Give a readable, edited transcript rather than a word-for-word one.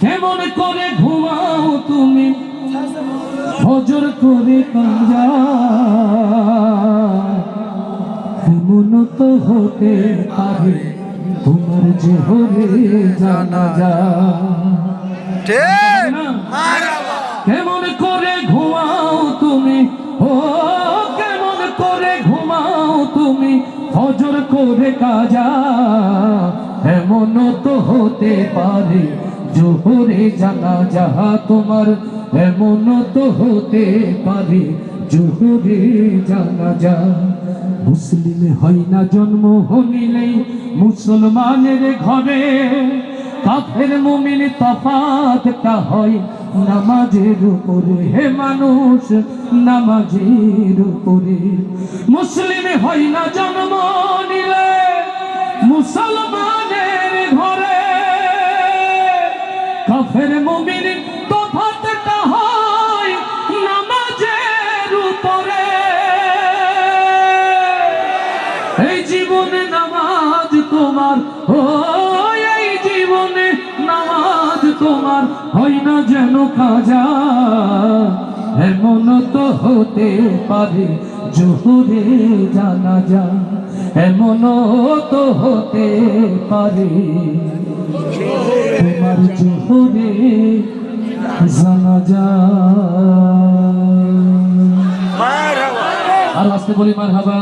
কেমন করে ঘুমাও তুমি ফজর করে কাজা, এমন তো হতে পারে তোমার জোহরে জানাজা। কেমন করে ঘুমাও তুমি, ও কেমন করে ঘুমাও তুমি ফজর করে কাজা, এমন তো হতে পারে জোহরে জানাজা তোমার, এমন তো হতে পারে জোহরে জানাজা। মুসলিম হয় না জন্ম হইলেই মুসলমানের ঘরে, কাফের মুমিন তফাৎটা হয় নামাজের উপরে, হে মানুষ নামাজের উপরে। মুসলিম হয় না জন্ম নিলে মুসলমানের ঘরে, কাফের মুমিন তফাৎটা হয় নামাজের উপরে। এই জীবনে নামাজ তোমার, ও এই জীবনে নামাজ তোমার হয় না যেন কাজা, এমন তো হতে পারে জোহরে জানাজা, এমন তো হতে পারে তোমার জোহরে জানাজা। আর আসতে বলি মারহাবা।